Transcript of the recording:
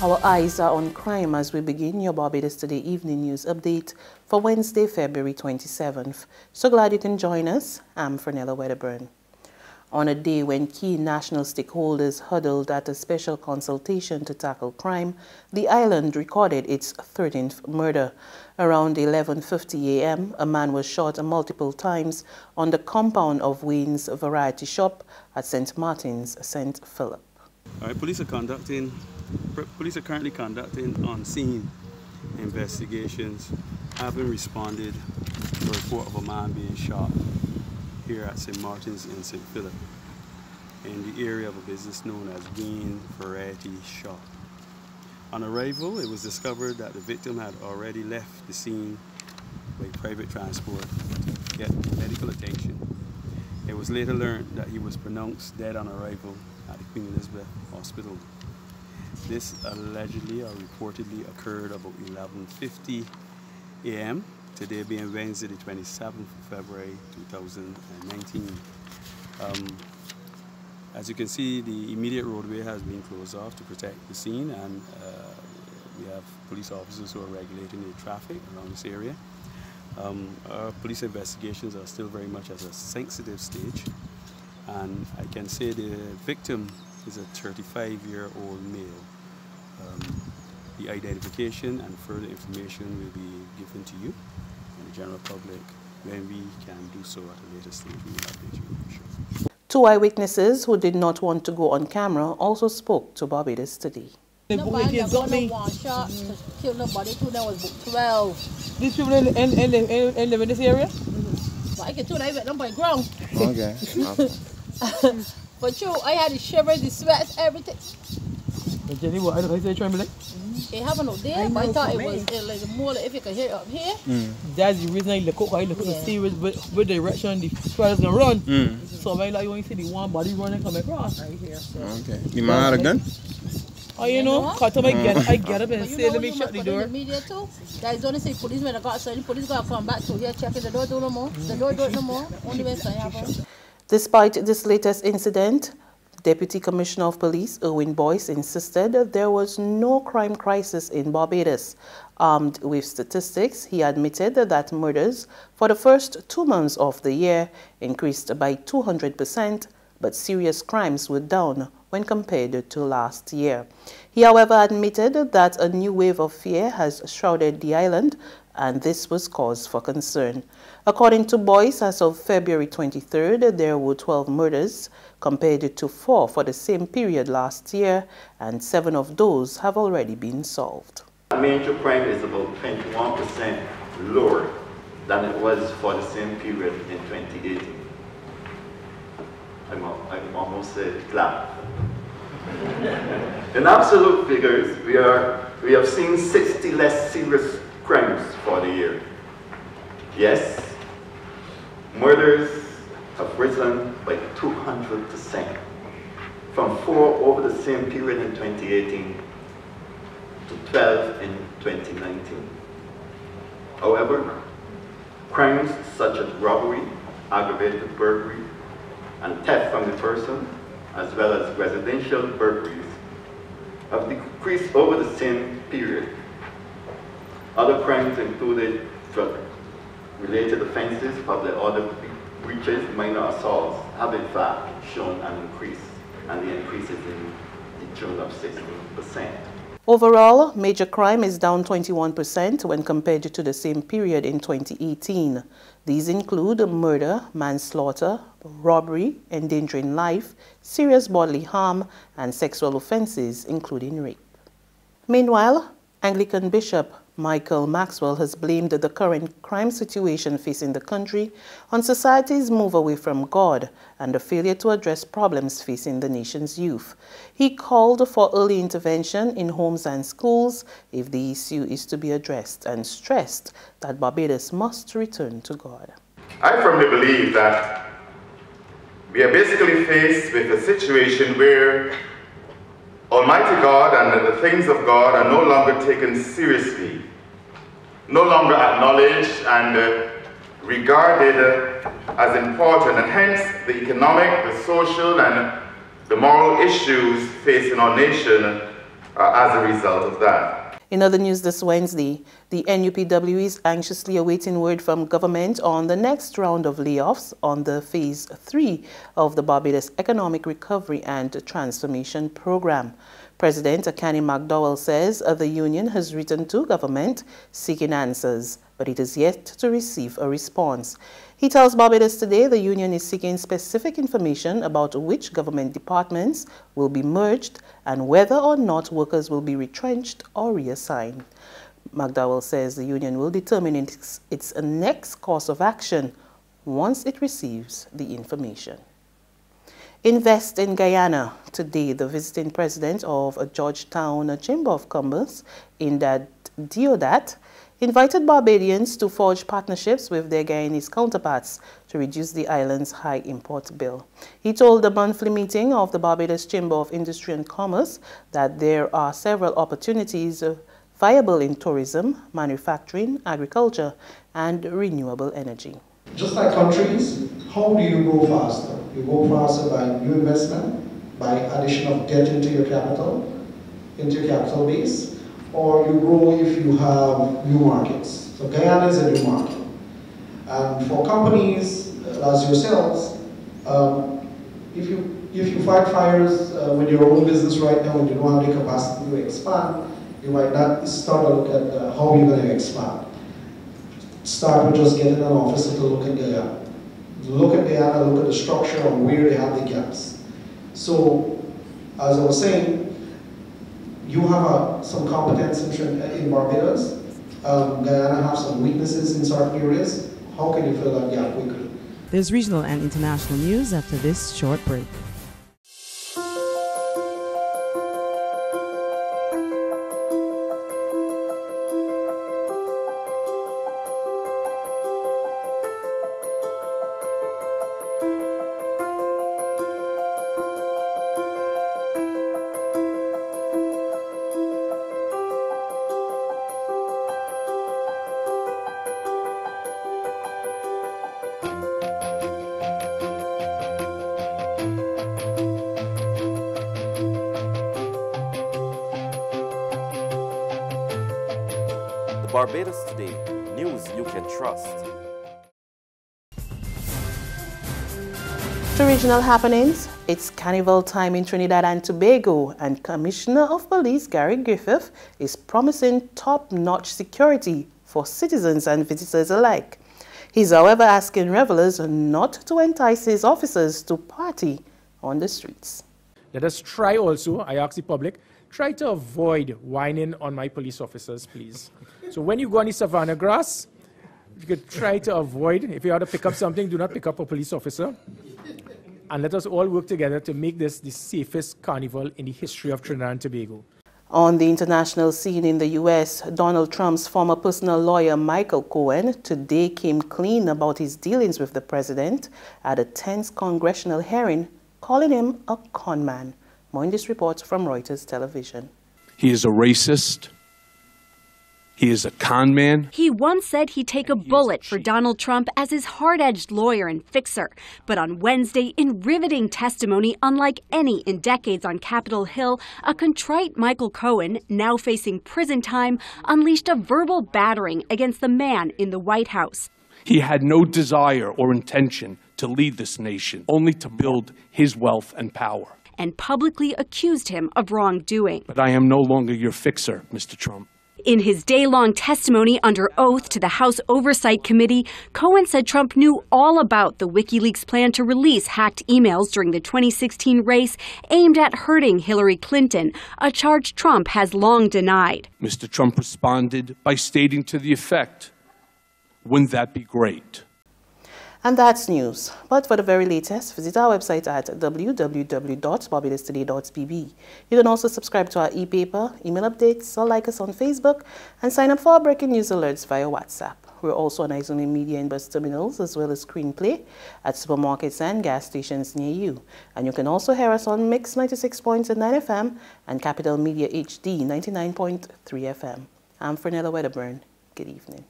Our eyes are on crime as we begin your Barbados Today Evening News Update for Wednesday, February 27th. So glad you can join us. I'm Fernella Wedderburn. On a day when key national stakeholders huddled at a special consultation to tackle crime, the island recorded its 13th murder. Around 11:50 a.m., a man was shot multiple times on the compound of Wayne's Variety Shop at St. Martin's, St. Philip. All right, police are currently conducting on-scene investigations, having responded to a report of a man being shot here at St. Martin's in St. Philip, in the area of a business known as Wayne's Variety Shop. On arrival, it was discovered that the victim had already left the scene by private transport to get medical attention. It was later learned that he was pronounced dead on arrival at the Queen Elizabeth Hospital. This allegedly or reportedly occurred about 11:50 a.m., today being Wednesday the 27th of February 2019. As you can see, the immediate roadway has been closed off to protect the scene, and we have police officers who are regulating the traffic around this area. Our police investigations are still very much at a sensitive stage, and I can say the victim is a 35-year-old male. The identification and further information will be given to you and the general public when we can do so at a later stage. We will update you, for sure. Two eyewitnesses who did not want to go on camera also spoke to Barbados Today. Nobody got me. One shot to kill nobody. Two, that was 12. These people live in this area? But I can tell I went down by ground. Okay. But you, I had the shivers, the sweats, everything. But Jenny, what are you trying to like? It happened up there, but I thought it was like more like if you could hear it up here. That's the reason I look to see which direction the fellas gonna run. So I like when you see the one body running come across. Right here. So. Okay. The man had a gun? Oh, you know, cut up, I get up and say, let me shut the door. The media too. Guys don't say policemen got so the police gotta come back to here checking the door do no more. The door do no more. Only when something happens. Despite this latest incident, Deputy Commissioner of Police Erwin Boyce insisted that there was no crime crisis in Barbados. Armed with statistics, he admitted that murders for the first 2 months of the year increased by 200%, but serious crimes were down when compared to last year. He, however, admitted that a new wave of fear has shrouded the island, and this was cause for concern. According to Boyce, as of February 23rd, there were 12 murders, compared to 4 for the same period last year, and 7 of those have already been solved. Major crime is about 21% lower than it was for the same period in 2018. I'm almost clapped. In absolute figures, we have seen 60 less serious crimes for the year. Yes, murders have risen by 200%, from 4 over the same period in 2018 to 12 in 2019. However, crimes such as robbery, aggravated burglary, and theft from the person, as well as residential burglaries, have decreased over the same period. Other crimes included drug-related offenses, public order breaches, minor assaults have in fact shown an increase, and the increase is in the tune of 16%. Overall, major crime is down 21% when compared to the same period in 2018. These include murder, manslaughter, robbery, endangering life, serious bodily harm, and sexual offenses, including rape. Meanwhile, Anglican Bishop Michael Maxwell has blamed the current crime situation facing the country on society's move away from God and the failure to address problems facing the nation's youth. He called for early intervention in homes and schools if the issue is to be addressed, and stressed that Barbados must return to God. I firmly believe that we are basically faced with a situation where Almighty God and the things of God are no longer taken seriously, no longer acknowledged and regarded as important, and hence the economic, the social, and the moral issues facing our nation as a result of that. In other news this Wednesday, the NUPW is anxiously awaiting word from government on the next round of layoffs on the Phase 3 of the Barbados Economic Recovery and Transformation Program. President Akani McDowell says the union has written to government seeking answers, but it is yet to receive a response. He tells Barbados Today the union is seeking specific information about which government departments will be merged and whether or not workers will be retrenched or reassigned. McDowell says the union will determine its next course of action once it receives the information. Invest in Guyana. Today, the visiting president of Georgetown Chamber of Commerce, Indad Diodat, invited Barbadians to forge partnerships with their Guyanese counterparts to reduce the island's high import bill. He told the monthly meeting of the Barbados Chamber of Industry and Commerce that there are several opportunities viable in tourism, manufacturing, agriculture, and renewable energy. Just like countries, how do you grow faster? You grow faster by new investment, by addition of debt into your capital base, or you grow if you have new markets. So Guyana is a new market. And for companies as yourselves, if you fight fires with your own business right now and you don't have the capacity to expand, you might not start to look at how you're going to expand. Start with just getting an officer to look at Guyana. Look at Guyana, look at the structure and where they have the gaps. So, as I was saying, you have some competence in Barbados. Guyana have some weaknesses in certain areas. How can you fill that gap quickly? There's regional and international news after this short break. Barbados Today, news you can trust. To regional happenings, it's carnival time in Trinidad and Tobago, and Commissioner of Police Gary Griffith is promising top-notch security for citizens and visitors alike. He's, however, asking revelers not to entice his officers to party on the streets. Let us try also, I ask the public, try to avoid whining on my police officers, please. So when you go on the savannah grass, you could try to avoid, if you have to pick up something, do not pick up a police officer. And let us all work together to make this the safest carnival in the history of Trinidad and Tobago. On the international scene in the U.S., Donald Trump's former personal lawyer Michael Cohen today came clean about his dealings with the president at a tense congressional hearing, calling him a con man. More in this report from Reuters Television. He is a racist. He is a con man. He once said he'd take a bullet for Donald Trump as his hard-edged lawyer and fixer. But on Wednesday, in riveting testimony unlike any in decades on Capitol Hill, a contrite Michael Cohen, now facing prison time, unleashed a verbal battering against the man in the White House. He had no desire or intention to lead this nation, only to build his wealth and power. And publicly accused him of wrongdoing. But I am no longer your fixer, Mr. Trump. In his day-long testimony under oath to the House Oversight Committee, Cohen said Trump knew all about the WikiLeaks plan to release hacked emails during the 2016 race aimed at hurting Hillary Clinton, a charge Trump has long denied. Mr. Trump responded by stating to the effect, "Wouldn't that be great?" And that's news. But for the very latest, visit our website at www.barbadostoday.bb. You can also subscribe to our e-paper, email updates, or like us on Facebook, and sign up for our breaking news alerts via WhatsApp. We're also on Izoni Media and bus terminals, as well as screenplay at supermarkets and gas stations near you. And you can also hear us on Mix 96.9 FM and Capital Media HD 99.3 FM. I'm Fernella Wedderburn. Good evening.